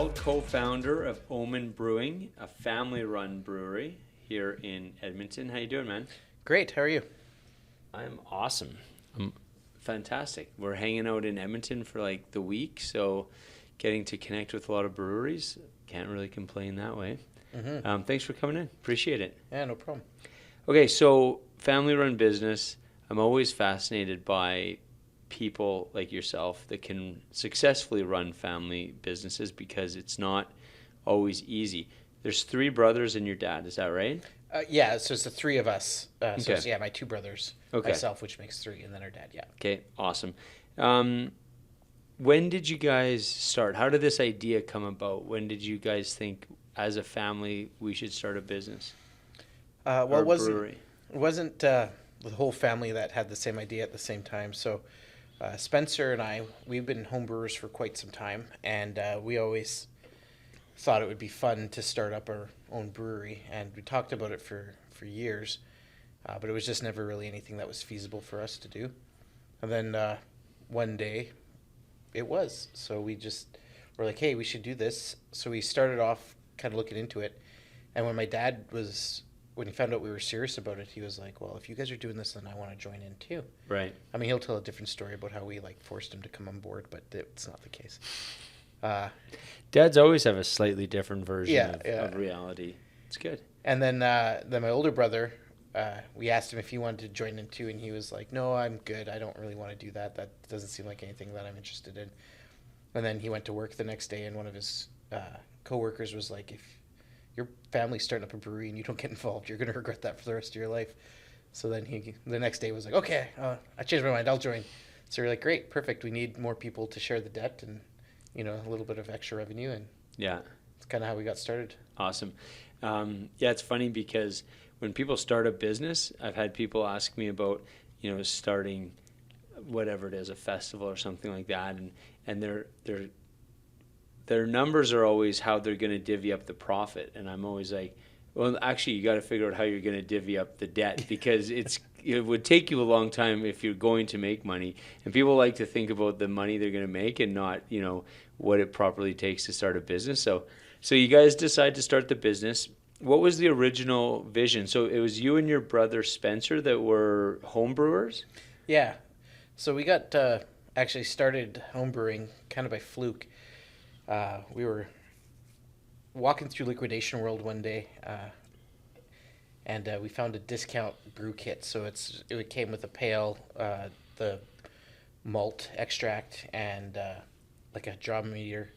proud co-founder of Omen Brewing, a family-run brewery here in Edmonton. How you doing, man? Great. How are you? I'm awesome. I'm fantastic. We're hanging out in Edmonton for like the week, so getting to connect with a lot of breweries. Can't really complain that way. Mm-hmm. Thanks for coming in. Appreciate it. Yeah, no problem. Okay, so family-run business. I'm always fascinated by people like yourself that can successfully run family businesses because it's not always easy. There's 3 brothers and your dad, is that right? Yeah, so it's the three of us. So Okay. it's, my 2 brothers, Okay. myself, which makes 3, and then our dad, yeah. Okay, awesome. When did you guys start? How did this idea come about? When did you guys think, as a family, we should start a business? Well, Or it a brewery? wasn't the whole family that had the same idea at the same time. So Spencer and I, we've been home brewers for quite some time, and we always thought it would be fun to start up our own brewery, and we talked about it for years, but it was just never really anything that was feasible for us to do. And then one day, it was. So we just were like, hey, we should do this. So we started off kind of looking into it, and when he found out we were serious about it, he was like, well, if you guys are doing this, then I want to join in too. Right. I mean, he'll tell a different story about how we forced him to come on board, but it's not the case. Dads always have a slightly different version Yeah. of reality. It's good. And then my older brother, we asked him if he wanted to join in too, and he was like, no, I'm good. I don't really want to do that. That doesn't seem like anything that I'm interested in. And then he went to work the next day, and one of his coworkers was like, if your family's starting up a brewery and you don't get involved, you're going to regret that for the rest of your life. So then he, the next day, was like, okay, I changed my mind. I'll join. So we're like, great, perfect. We need more people to share the debt and, a little bit of extra revenue. And Yeah. it's kind of how we got started. Awesome. Yeah, it's funny because when people start a business, I've had people ask me about, starting whatever it is, a festival or something like that, and their numbers are always how they're going to divvy up the profit, and I'm always like, well, actually, you got to figure out how you're going to divvy up the debt because it would take you a long time if you're going to make money, and people like to think about the money they're going to make and not, what it properly takes to start a business. So you guys decide to start the business. What was the original vision? So it was you and your brother Spencer that were home brewers? Yeah. So we got actually started homebrewing kind of by fluke. We were walking through Liquidation World one day, and we found a discount brew kit. So it came with a pail, the malt extract, and like a drum meter,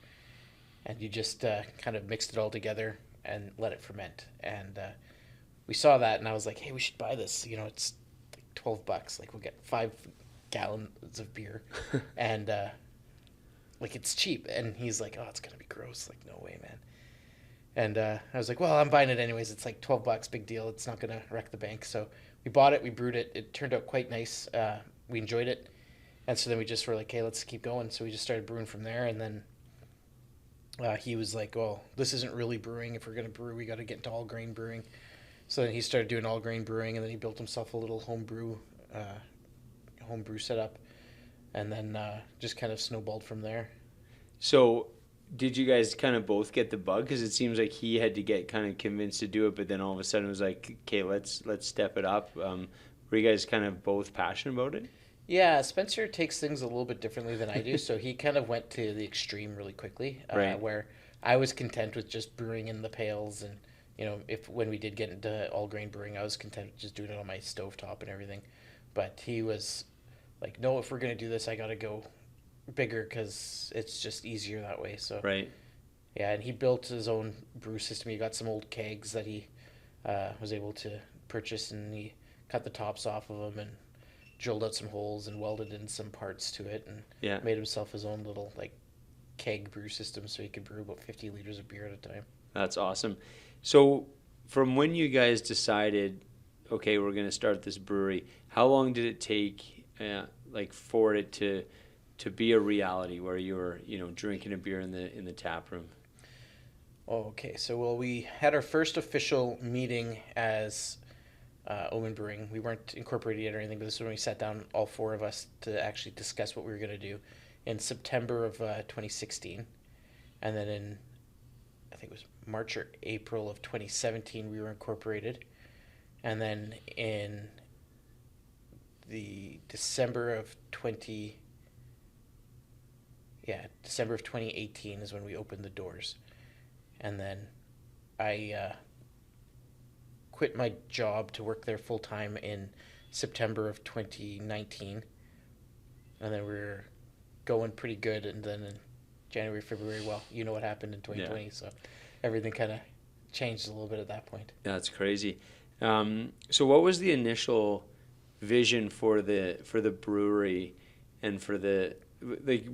and you just kind of mixed it all together and let it ferment. And we saw that, and I was like, hey, we should buy this. It's like $12. Like, we'll get 5 gallons of beer, and it's cheap. And he's like, oh, it's gonna be gross. Like, no way, man. And I was like, well, I'm buying it anyways. It's like $12, big deal. It's not gonna wreck the bank. So we bought it, we brewed it. It turned out quite nice. We enjoyed it, and so then we just were like, hey, let's keep going. So we just started brewing from there, and then he was like, well, this isn't really brewing. If we're gonna brew, we got to get into all grain brewing. So then he started doing all grain brewing, and then he built himself a little homebrew setup, and then just kind of snowballed from there. So did you guys kind of both get the bug? Because it seems like he had to get kind of convinced to do it, but then all of a sudden it was like, okay, let's step it up. Were you guys kind of both passionate about it? Yeah, Spencer takes things a little bit differently than I do, so he kind of went to the extreme really quickly, Right. where I was content with just brewing in the pails, and when we did get into all grain brewing, I was content with just doing it on my stovetop and everything. But he was like, no, if we're gonna do this, I gotta go bigger because it's just easier that way. So Right. yeah, and he built his own brew system. He got some old kegs that he was able to purchase, and he cut the tops off of them and drilled out some holes and welded in some parts to it, and Yeah. made himself his own little keg brew system so he could brew about 50 liters of beer at a time. That's awesome. So from when you guys decided, okay, we're going to start this brewery, how long did it take for it to be a reality where you were, drinking a beer in the tap room? Okay, so we had our first official meeting as Omen Brewing. We weren't incorporated yet or anything, but this is when we sat down, all 4 of us, to actually discuss what we were going to do in September of 2016. And then in think it was March or April of 2017 we were incorporated, and then in the December of 2018 is when we opened the doors, and then I quit my job to work there full time in September of 2019, and then we were going pretty good, and then in January, February, well, you know what happened in 2020, so everything kind of changed a little bit at that point. That's crazy. So what was the initial vision for the brewery, and for the, like,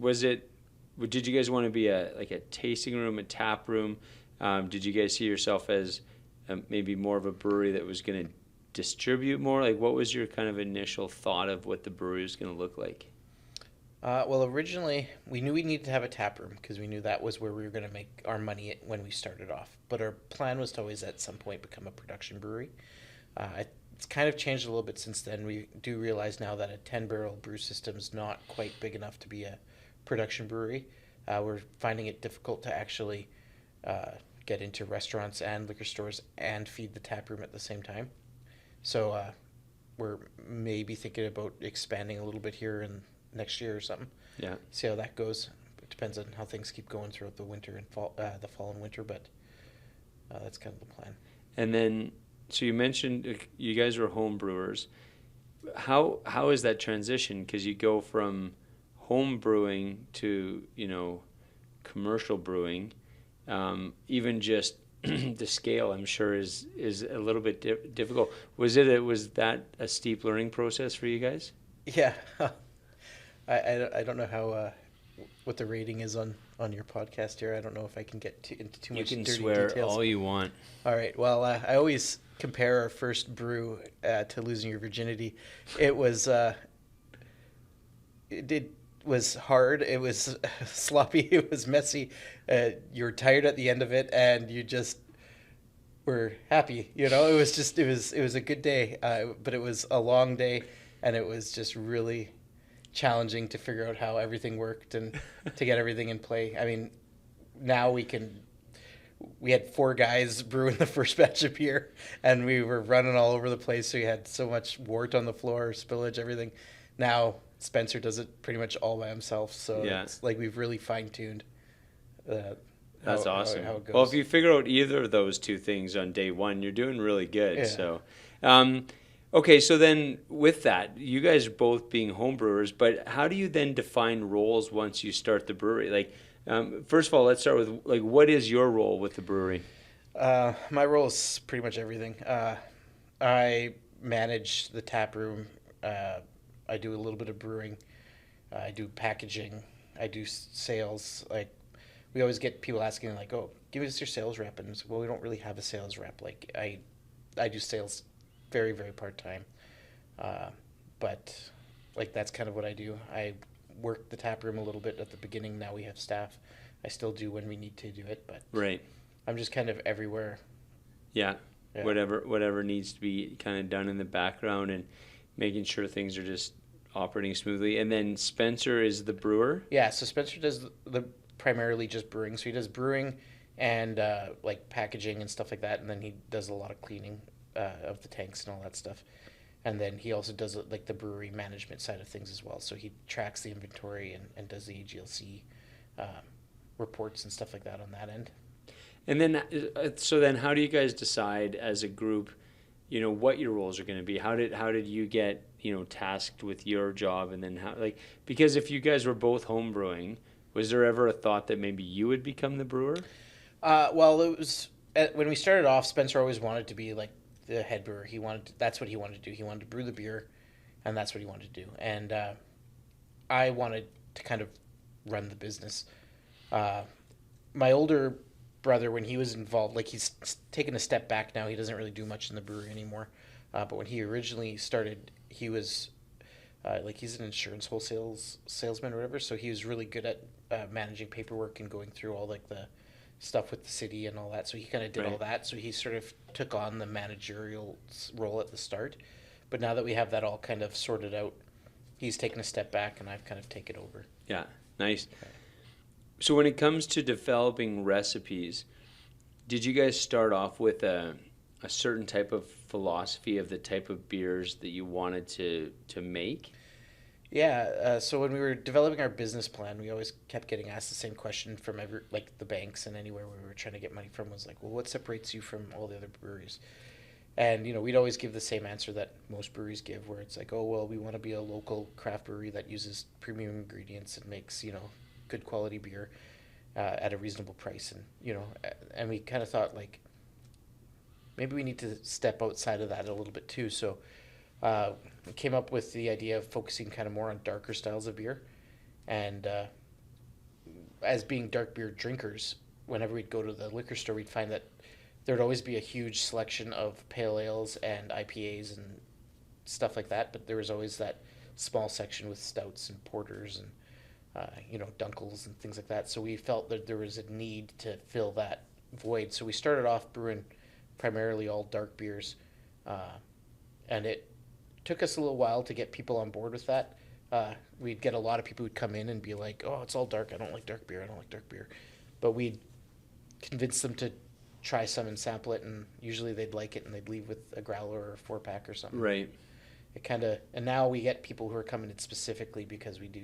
did you guys want to be a tasting room, a tap room? Did you guys see yourself as maybe more of a brewery that was going to distribute more? Like, what was your kind of initial thought of what the brewery was going to look like? Well, originally we knew we needed to have a tap room because we knew that was where we were going to make our money when we started off. But our plan was to always at some point become a production brewery. It's kind of changed a little bit since then. We do realize now that a 10-barrel brew system is not quite big enough to be a production brewery. We're finding it difficult to actually get into restaurants and liquor stores and feed the tap room at the same time. So we're maybe thinking about expanding a little bit here in next year or something. Yeah. See how that goes. It depends on how things keep going throughout the winter and fall, the fall and winter, but that's kind of the plan. And then, so you mentioned you guys were home brewers. How is that transition? Because you go from home brewing to, commercial brewing. Even just the scale, I'm sure, is a little bit difficult. Was that a steep learning process for you guys? Yeah. I don't know how what the rating is on your podcast here. I don't know if I can get into too much dirty details. You can swear all you want. All right. Well, I always compare our first brew to losing your virginity. It was it was hard. It was sloppy. It was messy. You were tired at the end of it, and you just were happy. It was a good day, but it was a long day, and it was just really challenging to figure out how everything worked and to get everything in play. I mean, now we had 4 guys brewing the first batch of beer, and we were running all over the place. So we had so much wort on the floor, spillage, everything. Now Spencer does it pretty much all by himself. So It's like we've really fine-tuned that's awesome. How it goes. Well, if you figure out either of those two things on day one, you're doing really good. Yeah. So, okay, so then with that, you guys are both being home brewers, but how do you then define roles once you start the brewery? Like, first of all, let's start with, like, what is your role with the brewery? My role is pretty much everything. I manage the tap room. I do a little bit of brewing. I do packaging. I do sales. Like, we always get people asking, like, "Oh, give us your sales rep," and well, we don't really have a sales rep. Like, I do sales very, very part-time. But like, that's kind of what I do. I work the tap room a little bit at the beginning. Now we have staff. I still do when we need to do it, but right. I'm just kind of everywhere. Yeah. Whatever needs to be kind of done in the background and making sure things are just operating smoothly. And then Spencer is the brewer? Yeah, so Spencer does the primarily just brewing. So he does brewing and like packaging and stuff like that, and then he does a lot of cleaning of the tanks and all that stuff. And then he also does like the brewery management side of things as well. So he tracks the inventory and does the AGLC reports and stuff like that on that end. And then, so then how do you guys decide as a group, what your roles are going to be? How did you get, tasked with your job? And then because if you guys were both home brewing, was there ever a thought that maybe you would become the brewer? Well, it was, when we started off, Spencer always wanted to be like the head brewer. That's what he wanted to do. He wanted to brew the beer, and that's what he wanted to do. And I wanted to kind of run the business. My older brother, when he was involved, like, he's taken a step back now. He doesn't really do much in the brewery anymore. But when he originally started, he was he's an insurance wholesale salesman or whatever. So he was really good at managing paperwork and going through all like the stuff with the city and all that. So he kind of did all that. So he sort of took on the managerial role at the start. But now that we have that all kind of sorted out, he's taken a step back and I've kind of taken over. Yeah, nice. Okay. So when it comes to developing recipes, Did you guys start off with a certain type of philosophy of the type of beers that you wanted to make? Yeah, so when we were developing our business plan, we always kept getting asked the same question from like the banks and anywhere we were trying to get money from was like, well, what separates you from all the other breweries? And we'd always give the same answer that most breweries give, where it's like, oh well, we want to be a local craft brewery that uses premium ingredients and makes good quality beer at a reasonable price, and and we kind of thought like maybe we need to step outside of that a little bit too. So we came up with the idea of focusing kind of more on darker styles of beer, and as being dark beer drinkers, whenever we'd go to the liquor store, we'd find that there'd always be a huge selection of pale ales and IPAs and stuff like that, but there was always that small section with stouts and porters and dunkels and things like that. So we felt that there was a need to fill that void. So we started off brewing primarily all dark beers, and it took us a little while to get people on board with that. We'd get a lot of people who'd come in and be like, "Oh, it's all dark. I don't like dark beer. I don't like dark beer," but we'd convince them to try some and sample it, and usually they'd like it and they'd leave with a growler or a 4-pack or something. Right. And now we get people who are coming in specifically because we do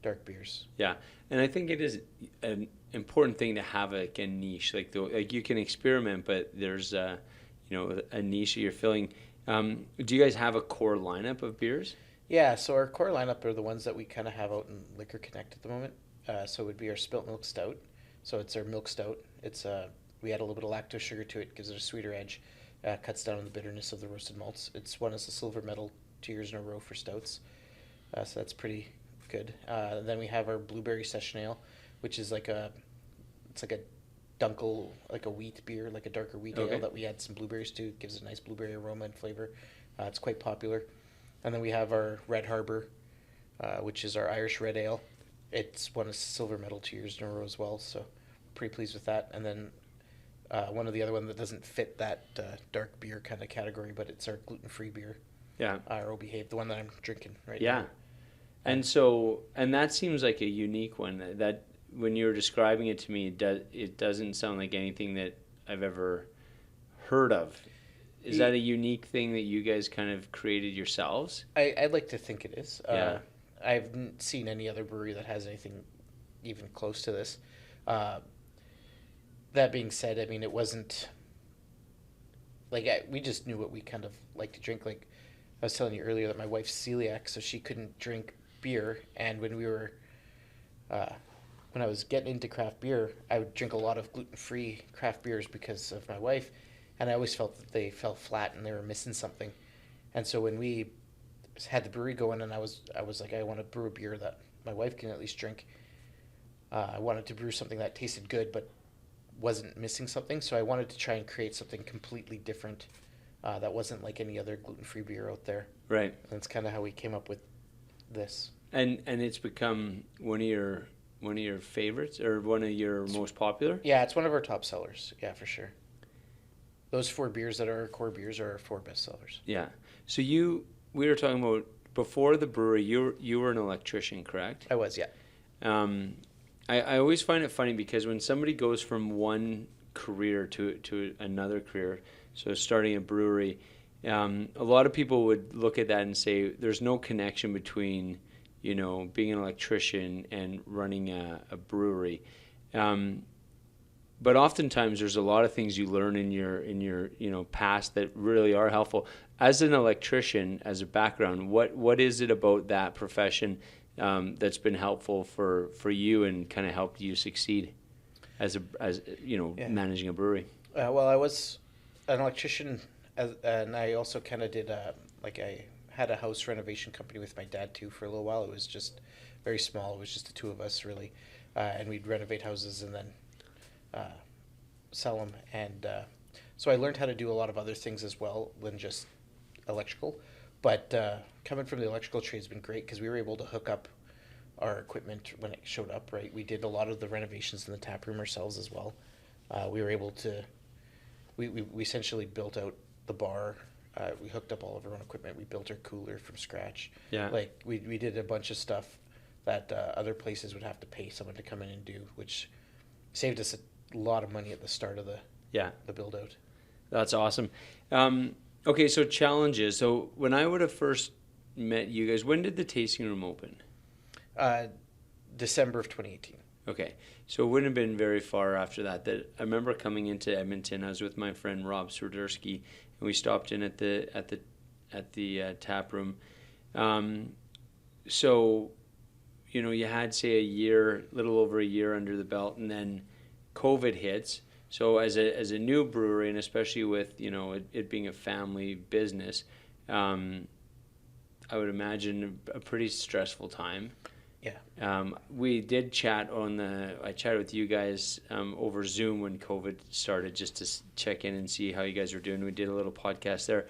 dark beers. Yeah, and I think it is an important thing to have like a niche. Like you can experiment, but there's a niche that you're filling. Do you guys have a core lineup of beers? Yeah, so our core lineup are the ones that we kind of have out in Liquor Connect at the moment. So it would be our Spilt Milk Stout. So it's our milk stout. It's we add a little bit of lactose sugar to it, gives it a sweeter edge, cuts down on the bitterness of the roasted malts. It's won us a silver medal 2 years in a row for stouts, so that's pretty good. Then we have our Blueberry Session Ale, which is like a dunkel, like a wheat beer, like a darker wheat ale that we add some blueberries to. It gives it a nice blueberry aroma and flavor. It's quite popular. And then we have our Red Harbor, which is our Irish Red Ale. It's won a silver medal 2 years in a row as well, so pretty pleased with that. And then one of the other one that doesn't fit that dark beer kind of category, but it's our gluten-free beer. Yeah. Our Behave, the one that I'm drinking right now. Yeah. And that seems like a unique one. That when you were describing it to me, it doesn't sound like anything that I've ever heard of. Is that a unique thing that you guys kind of created yourselves? I'd like to think it is. Yeah. I haven't seen any other brewery that has anything even close to this. That being said, I mean, it wasn't like we just knew what we kind of like to drink. Like I was telling you earlier that my wife's celiac, so she couldn't drink beer. And when I was getting into craft beer, I would drink a lot of gluten-free craft beers because of my wife, and I always felt that they fell flat and they were missing something. And so when we had the brewery going, and I was like, I want to brew a beer that my wife can at least drink. I wanted to brew something that tasted good, but wasn't missing something. So I wanted to try and create something completely different that wasn't like any other gluten-free beer out there. Right. And that's kind of how we came up with this. And it's become one of your favorites or one of your most popular? Yeah, it's one of our top sellers. Yeah, for sure. Those 4 beers that are our core beers are our 4 best sellers. Yeah. So we were talking about before the brewery. You were an electrician, correct? I was, yeah. I always find it funny because when somebody goes from one career to another career, so starting a brewery, a lot of people would look at that and say there's no connection between being an electrician and running a brewery. But oftentimes there's a lot of things you learn in your past that really are helpful. As an electrician, as a background, what is it about that profession that's been helpful for you and kind of helped you succeed as managing a brewery? Well, I was an electrician, and I also kind of did I had a house renovation company with my dad too for a little while. It was just very small. It was just the 2 of us really, and we'd renovate houses and then sell them. And so I learned how to do a lot of other things as well than just electrical. But coming from the electrical trade has been great because we were able to hook up our equipment when it showed up, right? We did a lot of the renovations in the tap room ourselves as well. We were able to, we essentially built out the bar. We hooked up all of our own equipment. We built our cooler from scratch. Yeah. Like we did a bunch of stuff that other places would have to pay someone to come in and do, which saved us a lot of money at the start of the Yeah. the build out. That's awesome. Okay, so challenges. So when I would have first met you guys, when did the tasting room open? December of 2018. Okay, so it wouldn't have been very far after that. That I remember coming into Edmonton. I was with my friend Rob Swiderski, and we stopped in at the tap room. So, you had say a little over a year under the belt, and then COVID hits. So as a new brewery, and especially with it being a family business, I would imagine a pretty stressful time. Yeah. We did chat I chatted with you guys over Zoom when COVID started, just to check in and see how you guys were doing. We did a little podcast there.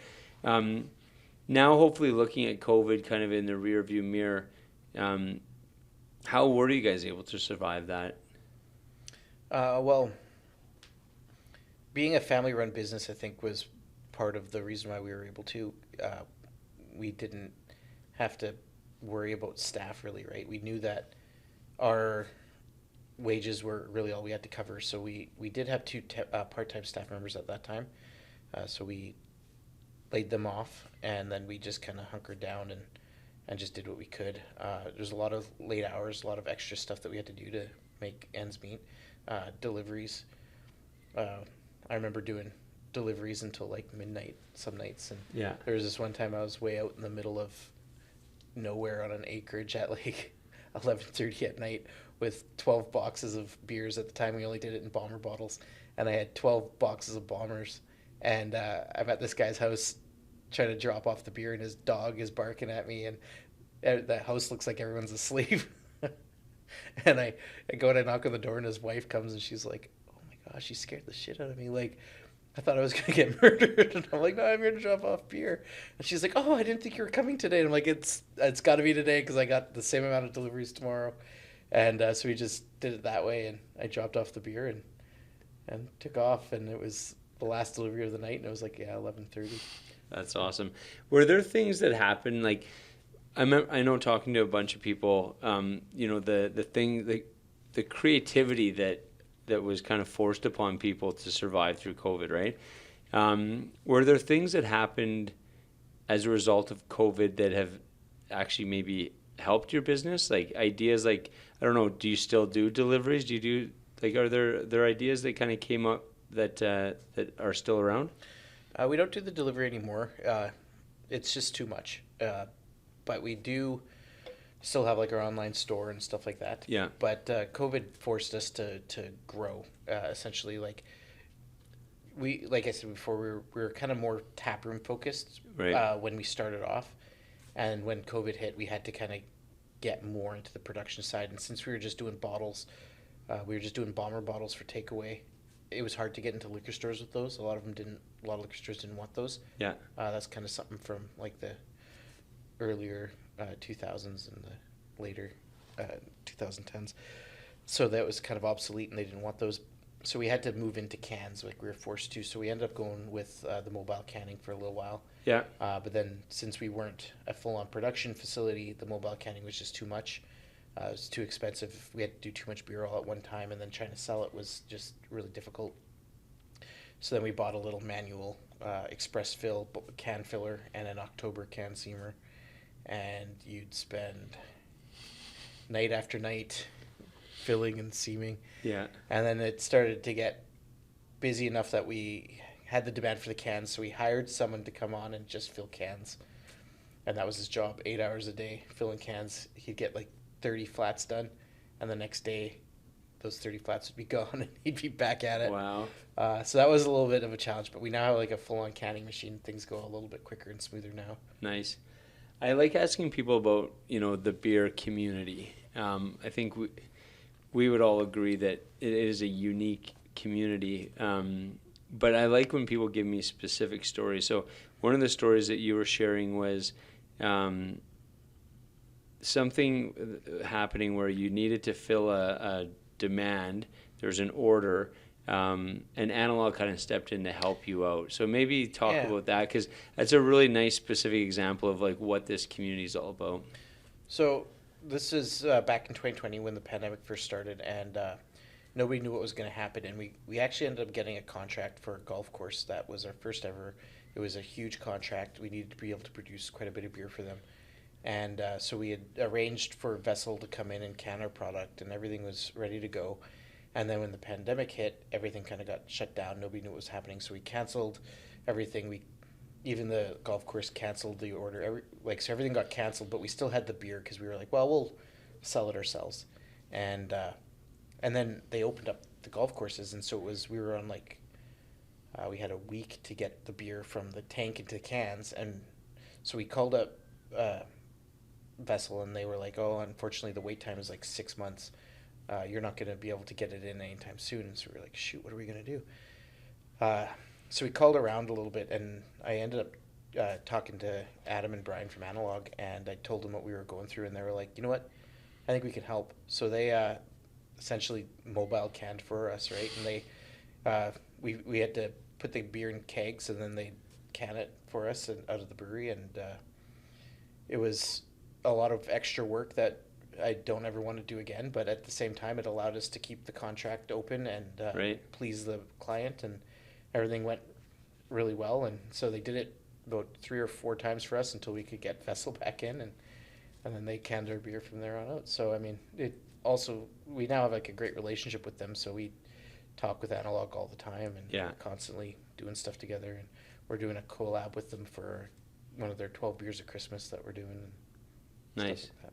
Now, hopefully, looking at COVID kind of in the rear view mirror, how were you guys able to survive that? Well, being a family-run business, I think, was part of the reason why we were able to. We didn't have to worry about staff, really, right? We knew that our wages were really all we had to cover, so we did have two part-time staff members at that time. So we laid them off, and then we just kind of hunkered down and just did what we could. There's a lot of late hours, a lot of extra stuff that we had to do to make ends meet. Deliveries. I remember doing deliveries until like midnight some nights, and Yeah. there was this one time I was way out in the middle of nowhere on an acreage at like 11:30 at night with 12 boxes of beers. At the time we only did it in bomber bottles, and I had 12 boxes of bombers, and I'm at this guy's house trying to drop off the beer, and his dog is barking at me, and the house looks like everyone's asleep. And I go and I knock on the door, and his wife comes, and she's like, oh my gosh, she scared the shit out of me. Like, I thought I was going to get murdered. And I'm like, no, I'm here to drop off beer. And she's like, oh, I didn't think you were coming today. And I'm like, it's got to be today because I got the same amount of deliveries tomorrow. And so we just did it that way. And I dropped off the beer and took off. And it was the last delivery of the night. And it was like, 11:30. That's awesome. Were there things that happened, like, I know talking to a bunch of people, the creativity that was kind of forced upon people to survive through COVID, right? Were there things that happened as a result of COVID that have actually maybe helped your business? Like ideas like, I don't know, do you still do deliveries? Are there ideas that kind of came up that are still around? We don't do the delivery anymore. It's just too much. But we do still have like our online store and stuff like that. Yeah. But COVID forced us to grow. Essentially, like I said before, we were kind of more taproom focused, right, when we started off, and when COVID hit, we had to kind of get more into the production side. And since we were just doing bottles, we were just doing bomber bottles for takeaway. It was hard to get into liquor stores with those. A lot of liquor stores didn't want those. Yeah. That's kind of something from like the earlier 2000s and the later 2010s. So that was kind of obsolete, and they didn't want those. So we had to move into cans, like we were forced to. So we ended up going with the mobile canning for a little while. Yeah. But then since we weren't a full-on production facility, the mobile canning was just too much. It was too expensive. We had to do too much beer all at one time, and then trying to sell it was just really difficult. So then we bought a little manual express fill can filler and an October can seamer, and you'd spend night after night filling and seaming. Yeah. And then it started to get busy enough that we had the demand for the cans, so we hired someone to come on and just fill cans. And that was his job, 8 hours a day, filling cans. He'd get like 30 flats done, and the next day those 30 flats would be gone, and he'd be back at it. Wow. So that was a little bit of a challenge, but we now have like a full-on canning machine. Things go a little bit quicker and smoother now. Nice. I like asking people about, the beer community. I think we would all agree that it is a unique community. But I like when people give me specific stories. So one of the stories that you were sharing was something happening where you needed to fill a demand. There's an order, and Analog kind of stepped in to help you out. So maybe talk about that, because that's a really nice specific example of like what this community is all about. So this is back in 2020 when the pandemic first started, and nobody knew what was going to happen, and we actually ended up getting a contract for a golf course. That was our first ever. It was a huge contract. We needed to be able to produce quite a bit of beer for them, and so we had arranged for a vessel to come in and can our product, and everything was ready to go. And then when the pandemic hit, everything kind of got shut down. Nobody knew what was happening, so we canceled everything. Even the golf course canceled the order. So everything got canceled, but we still had the beer because we were like, well, we'll sell it ourselves. And then they opened up the golf courses, and so we were on we had a week to get the beer from the tank into cans, and so we called up Vessel, and they were like, oh, unfortunately the wait time is like 6 months. You're not going to be able to get it in anytime soon. And so we were like, shoot, what are we going to do? So we called around a little bit, and I ended up talking to Adam and Brian from Analog, and I told them what we were going through, and they were like, you know what, I think we can help. So they essentially mobile canned for us, right? And they we had to put the beer in kegs, and then they can it for us out of the brewery, and it was a lot of extra work that I don't ever want to do again, but at the same time, it allowed us to keep the contract open and please the client, and everything went really well. And so they did it about 3 or 4 times for us until we could get Vessel back in, and then they canned our beer from there on out. So I mean, we now have like a great relationship with them, so we talk with Analog all the time, and we're constantly doing stuff together, and we're doing a collab with them for one of their 12 beers of Christmas that we're doing. Nice. Like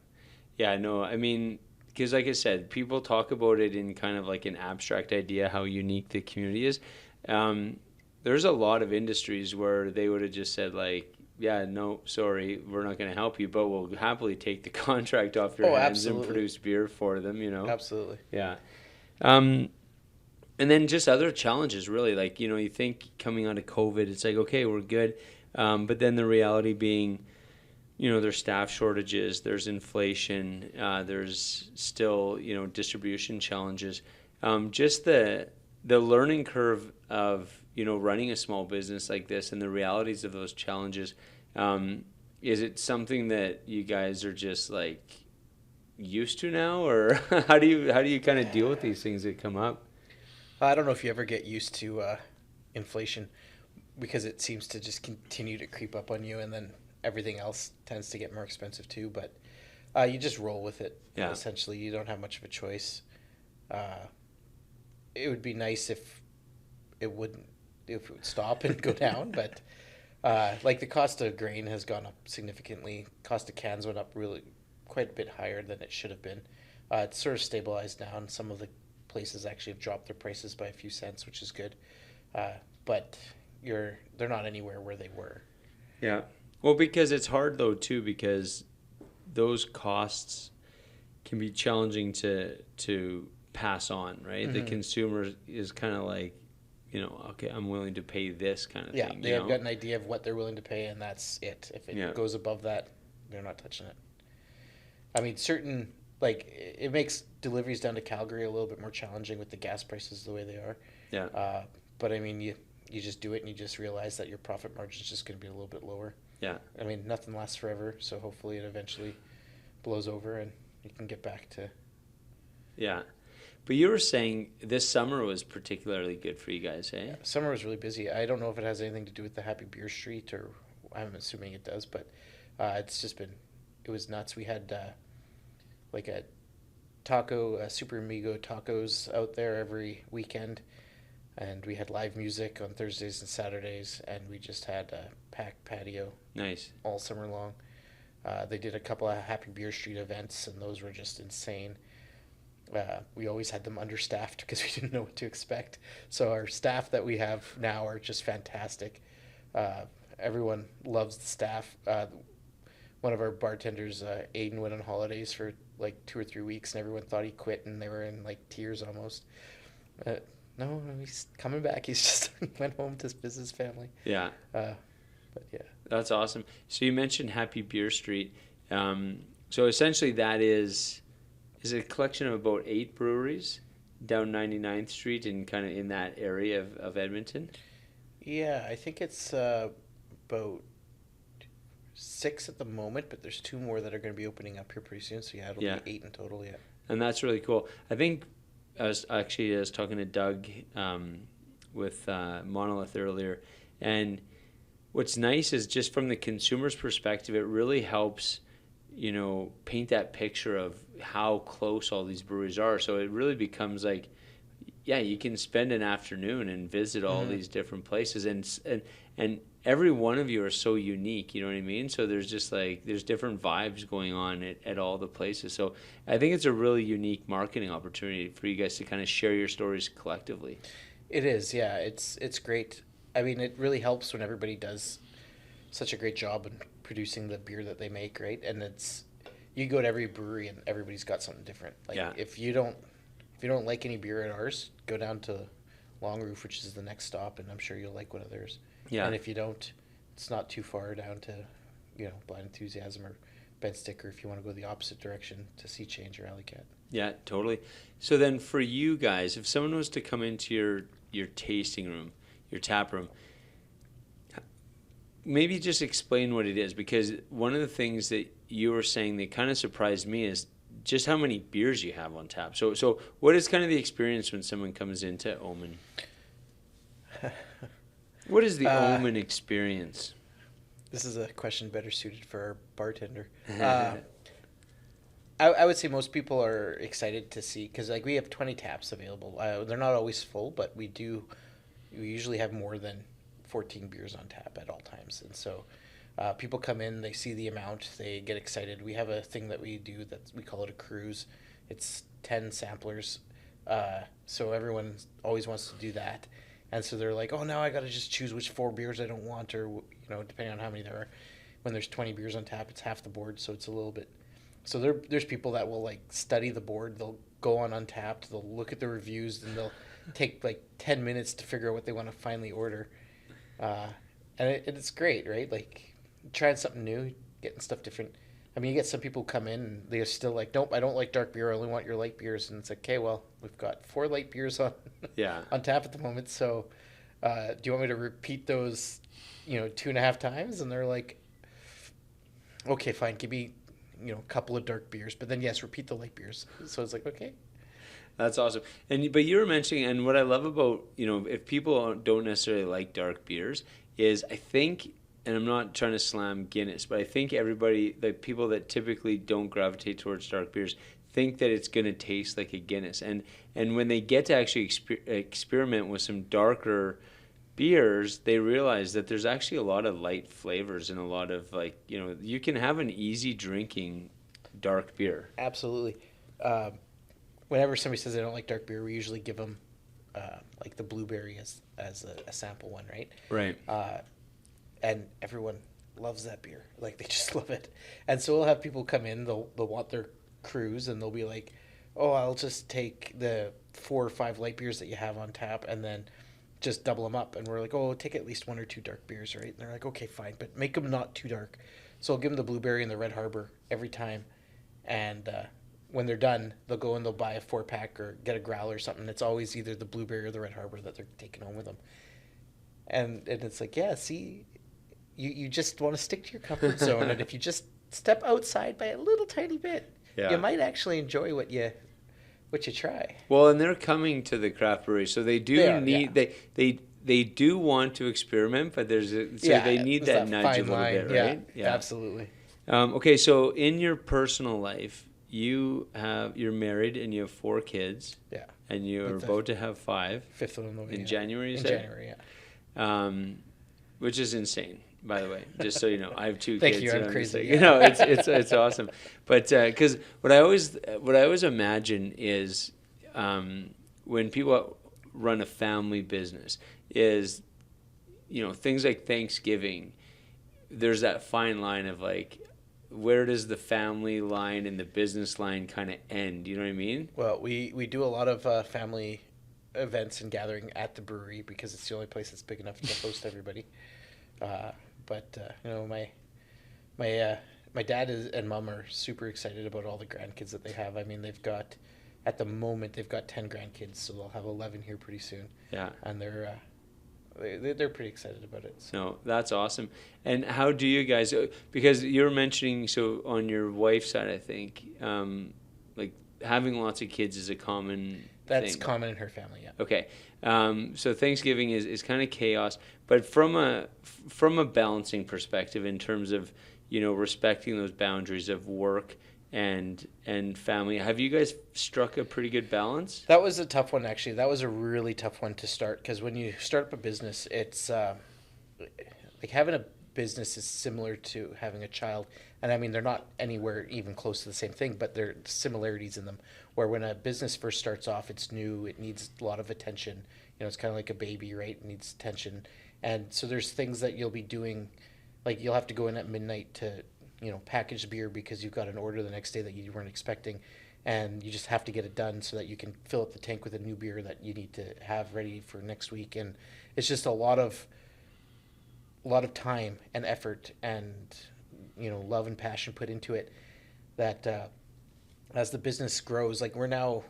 yeah, no, I mean, because like I said, people talk about it in kind of like an abstract idea how unique the community is. There's a lot of industries where they would have just said like, yeah, no, sorry, we're not going to help you, but we'll happily take the contract off your hands and produce beer for them, you know? Absolutely. Yeah. And then just other challenges, really. Like, you know, you think coming out of COVID, it's like, okay, we're good. But then the reality being, you know, there's staff shortages, there's inflation, there's still, you know, distribution challenges. Just the learning curve of, you know, running a small business like this and the realities of those challenges. Is it something that you guys are just like used to now, or how do you kind of deal with these things that come up? I don't know if you ever get used to inflation, because it seems to just continue to creep up on you, and then everything else tends to get more expensive too. But you just roll with it. Yeah. Essentially, you don't have much of a choice. It would be nice if it would stop and go down, but like the cost of grain has gone up significantly. Cost of cans went up really quite a bit higher than it should have been. It's sort of stabilized now, and some of the places actually have dropped their prices by a few cents, which is good. But they're not anywhere where they were. Yeah. Well, because it's hard though too, because those costs can be challenging to pass on, right? Mm-hmm. The consumer is kind of like, you know, okay, I'm willing to pay this kind of thing. Yeah, they've got an idea of what they're willing to pay, and that's it. If it goes above that, they're not touching it. I mean, it makes deliveries down to Calgary a little bit more challenging with the gas prices the way they are. Yeah. But I mean, you just do it, and you just realize that your profit margin is just going to be a little bit lower. Yeah. I mean, nothing lasts forever, so hopefully it eventually blows over and you can get back to... Yeah. But you were saying this summer was particularly good for you guys, eh? Yeah, summer was really busy. I don't know if it has anything to do with the Happy Beer Street, or I'm assuming it does, but it's just been... It was nuts. We had like a Super Amigo tacos out there every weekend, and we had live music on Thursdays and Saturdays, and we just had a packed patio. Nice. All summer long. They did a couple of Happy Beer Street events, and those were just insane. We always had them understaffed because we didn't know what to expect. So our staff that we have now are just fantastic. Everyone loves the staff. One of our bartenders, Aiden, went on holidays for like 2 or 3 weeks, and everyone thought he quit, and they were in like tears almost. No, he's coming back. He's just went home to visit his family. Yeah. But yeah. That's awesome. So you mentioned Happy Beer Street. So essentially that is it a collection of about 8 breweries down 99th Street and kind of in that area of Edmonton? Yeah, I think it's about 6 at the moment, but there's 2 more that are going to be opening up here pretty soon. So yeah, it'll be 8 in total, yeah. And that's really cool. I think I was talking to Doug with Monolith earlier, and what's nice is just from the consumer's perspective, it really helps, paint that picture of how close all these breweries are. So it really becomes like, yeah, you can spend an afternoon and visit all these different places, and every one of you are so unique. You know what I mean? So there's just there's different vibes going on at all the places. So I think it's a really unique marketing opportunity for you guys to kind of share your stories collectively. It is, yeah. It's great. I mean, it really helps when everybody does such a great job in producing the beer that they make, right? And you go to every brewery and everybody's got something different. Like Yeah. if you don't like any beer at ours, go down to Long Roof, which is the next stop, and I'm sure you'll like one of theirs. Yeah. And if you don't, it's not too far down to, Blind Enthusiasm or Bed Sticker if you want to go the opposite direction to Sea Change or Alley Cat. Yeah, totally. So then for you guys, if someone was to come into your tasting room, your tap room, maybe just explain what it is, because one of the things that you were saying that kind of surprised me is just how many beers you have on tap. So what is kind of the experience when someone comes into Omen? What is the Omen experience? This is a question better suited for our bartender. I would say most people are excited to see, because we have 20 taps available. They're not always full, but we usually have more than 14 beers on tap at all times. And so people come in, they see the amount, they get excited. We have a thing that we do that we call it a cruise. It's 10 samplers. So everyone always wants to do that. And so they're like, oh, now I got to just choose which 4 beers I don't want, or, depending on how many there are. When there's 20 beers on tap, it's half the board, so it's a little bit. So there's people that will study the board. They'll go on Untapped, they'll look at the reviews, and they'll take 10 minutes to figure out what they want to finally order. And it's great, right? Trying something new, getting stuff different. I mean, you get some people who come in and they're still like, nope, I don't like dark beer. I only want your light beers. And it's like, okay, well, we've got 4 light beers on on tap at the moment. So do you want me to repeat those, 2.5 times? And they're like, okay, fine. Give me, a couple of dark beers. But then, yes, repeat the light beers. So it's like, okay. That's awesome. But you were mentioning, and what I love about, if people don't necessarily like dark beers, is I think, and I'm not trying to slam Guinness, but I think everybody, the people that typically don't gravitate towards dark beers, think that it's going to taste like a Guinness. And when they get to actually experiment with some darker beers, they realize that there's actually a lot of light flavors and a lot of you can have an easy drinking dark beer. Absolutely. Whenever somebody says they don't like dark beer, we usually give them the blueberry as a sample one, right? Right. And everyone loves that beer. They just love it. And so we'll have people come in, they'll want their cruise, and they'll be like, oh, I'll just take the 4 or 5 light beers that you have on tap and then just double them up. And we're like, oh, take at least 1 or 2 dark beers, right? And they're like, okay, fine, but make them not too dark. So I'll give them the blueberry and the Red Harbor every time. And when they're done, they'll go and they'll buy a 4-pack or get a growler or something. It's always either the blueberry or the Red Harbor that they're taking home with them. And it's like, yeah, see, you just want to stick to your comfort zone. And if you just step outside by a little tiny bit, you might actually enjoy what you try. Well, and they're coming to the craft brewery, so they do they do want to experiment, but they need that nudge a little bit, right? Yeah, absolutely. Okay, so in your personal life, you're married and you have 4 kids. Yeah. And you're about to have 5. 5th of them in January. In January, yeah. Which is insane, by the way. Just so you know, I have 2 Thank kids. Thank you. I'm crazy. It's awesome. But because what I always imagine is when people run a family business is things like Thanksgiving. There's that fine line of where does the family line and the business line kind of end? You know what I mean? Well, we do a lot of family events and gathering at the brewery because it's the only place that's big enough to host everybody. But my dad and mom are super excited about all the grandkids that they have. I mean, at the moment they've got 10 grandkids, so they'll have 11 here pretty soon. Yeah. And they're pretty excited about it. So. No, that's awesome. And how do you guys, because you were mentioning, so on your wife's side, I think, having lots of kids is a common That's thing. common in her family, yeah. Okay. So Thanksgiving is kind of chaos, but from a balancing perspective in terms of, respecting those boundaries of work and family, have you guys struck a pretty good balance? That was a tough one, actually. That was a really tough one to start because when you start up a business, it's like having a business is similar to having a child. And I mean, they're not anywhere even close to the same thing, but there are similarities in them. Where when a business first starts off, it's new, it needs a lot of attention. It's kind of like a baby, right? It needs attention. And so there's things that you'll be doing, like you'll have to go in at midnight to, package beer because you've got an order the next day that you weren't expecting. And you just have to get it done so that you can fill up the tank with a new beer that you need to have ready for next week. And it's just a lot of time and effort and love and passion put into it that as the business grows, like we're now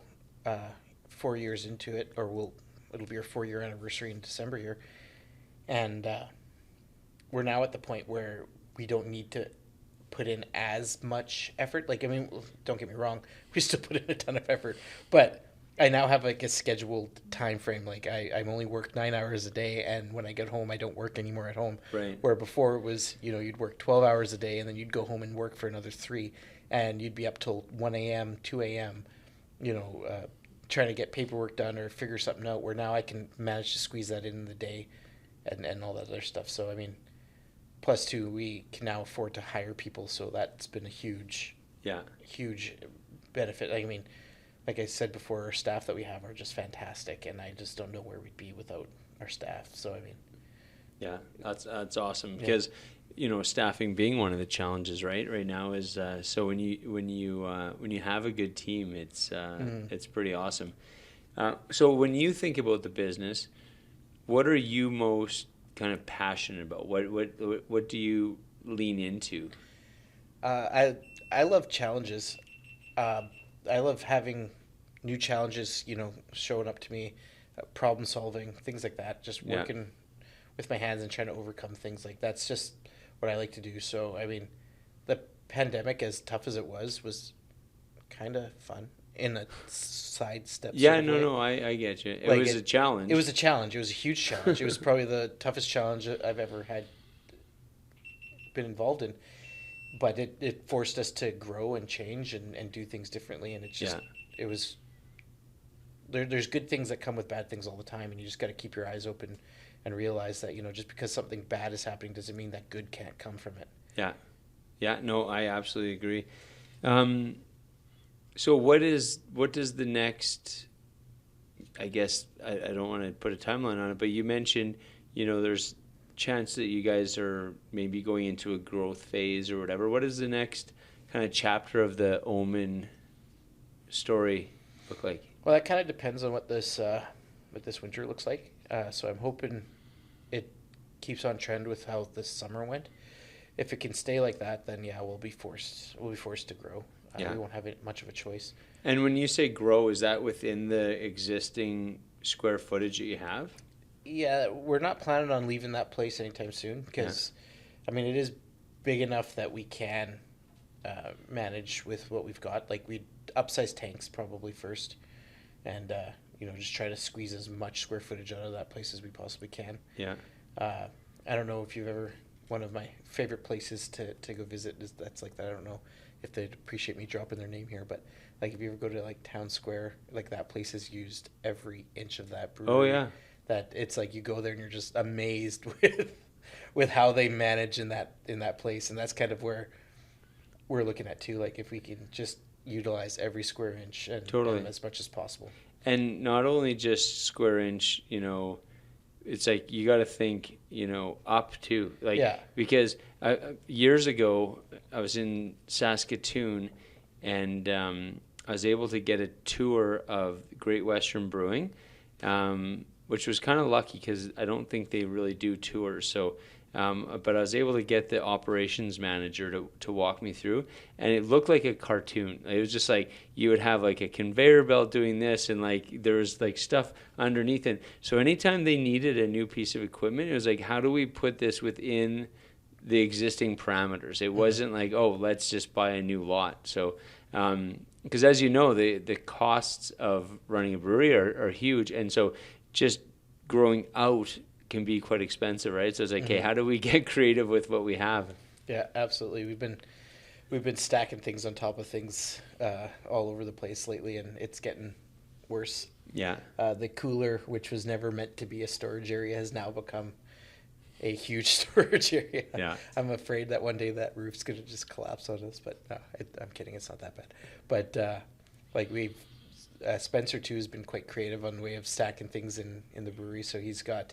4 years into it, or it'll be our 4-year anniversary in December here, and we're now at the point where we don't need to put in as much effort. Like, I mean, don't get me wrong, we still put in a ton of effort, but I now have like a scheduled time frame. Like I'm only work 9 hours a day, and when I get home, I don't work anymore at home. Right. Where before it was, you'd work 12 hours a day, and then you'd go home and work for another 3, and you'd be up till 1 a.m., 2 a.m., trying to get paperwork done or figure something out. Where now I can manage to squeeze that in the day, and all that other stuff. So I mean, plus two, we can now afford to hire people, so that's been a huge benefit. I mean, like I said before, our staff that we have are just fantastic, and I just don't know where we'd be without our staff. So I mean, yeah, that's awesome because staffing being one of the challenges right now is so when you have a good team, it's pretty awesome. So when you think about the business, what are you most kind of passionate about? What do you lean into? I love challenges. I love having new challenges, showing up to me, problem solving, things like that. Just working with my hands and trying to overcome things. Like that's just what I like to do. So I mean, the pandemic, as tough as it was kind of fun in a sidestep. Yeah, sort of way. no, I get you. It was a challenge. It was a challenge. It was a huge challenge. It was probably the toughest challenge I've ever been involved in. But it forced us to grow and change and do things differently. And it was, there's good things that come with bad things all the time. And you just got to keep your eyes open and realize that, just because something bad is happening doesn't mean that good can't come from it. Yeah. Yeah, no, I absolutely agree. So what does the next, I guess, I don't want to put a timeline on it, but you mentioned, there's chance that you guys are maybe going into a growth phase or whatever. What does the next kind of chapter of the Omen story look like? Well, that kind of depends on what this winter looks like. So I'm hoping it keeps on trend with how this summer went. If it can stay like that, then yeah, we'll be forced to grow. We won't have much of a choice. And when you say grow, is that within the existing square footage that you have? Yeah, we're not planning on leaving that place anytime soon because, I mean, it is big enough that we can manage with what we've got. Like, we'd upsize tanks probably first and, just try to squeeze as much square footage out of that place as we possibly can. Yeah. I don't know if you've ever, one of my favorite places to go visit is that's like that. I don't know if they'd appreciate me dropping their name here, but like if you ever go to like Town Square, like that place has used every inch of that brewery. Oh, yeah. That it's like you go there and you're just amazed with how they manage in that place, and that's kind of where we're looking at too. Like if we can just utilize every square inch and as much as possible. And not only just square inch, it's like you got to think, up too. Like because years ago I was in Saskatoon, and I was able to get a tour of Great Western Brewing. Which was kind of lucky because I don't think they really do tours. So, but I was able to get the operations manager to walk me through, and it looked like a cartoon. It was just like you would have like a conveyor belt doing this, and like there was like stuff underneath it. So anytime they needed a new piece of equipment, it was like, how do we put this within the existing parameters? It wasn't like, oh, let's just buy a new lot. So because as you know, the costs of running a brewery are huge, and so just growing out can be quite expensive, right? So it's like, hey, how do we get creative with what we have? Yeah, absolutely. We've been stacking things on top of things all over the place lately, and it's getting worse. Yeah. The cooler, which was never meant to be a storage area, has now become a huge storage area. Yeah. I'm afraid that one day that roof's going to just collapse on us, but no, I'm kidding. It's not that bad. But like Spencer too has been quite creative on the way of stacking things in the brewery. So he's got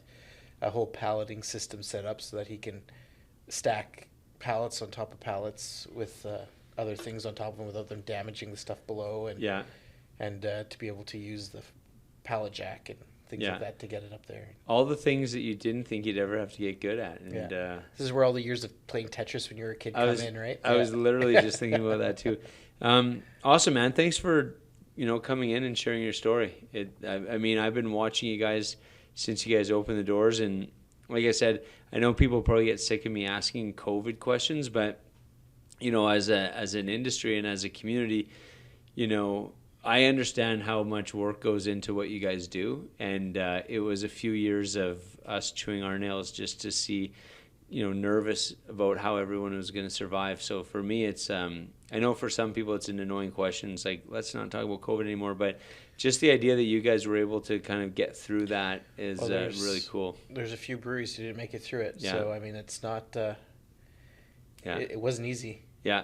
a whole palleting system set up so that he can stack pallets on top of pallets with other things on top of them without them damaging the stuff below, and to be able to use the pallet jack and things like that to get it up there. All the things that you didn't think you'd ever have to get good at. And this is where all the years of playing Tetris when you were a kid come in, right? I was literally just thinking about that too. Awesome, man. Thanks for coming in and sharing your story. I mean, I've been watching you guys since you guys opened the doors, and like I said, I know people probably get sick of me asking COVID questions, but as an industry and as a community, I understand how much work goes into what you guys do, and it was a few years of us chewing our nails just to see, nervous about how everyone was going to survive. So for me, it's I know for some people it's an annoying question. It's like, let's not talk about COVID anymore, but just the idea that you guys were able to kind of get through that is really cool. There's a few breweries who didn't make it through it, so I mean, it's not. It wasn't easy. Yeah.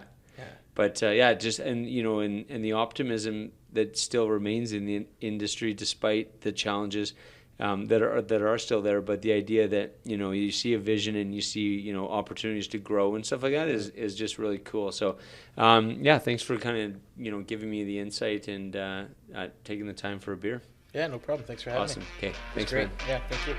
But just and and the optimism that still remains in the industry despite the challenges that are still there. But the idea that you see a vision and you see opportunities to grow and stuff like that is just really cool. So thanks for kind of giving me the insight and taking the time for a beer. Yeah, no problem. Thanks for having me. Awesome. Okay, thanks, great. man. Yeah, thank you.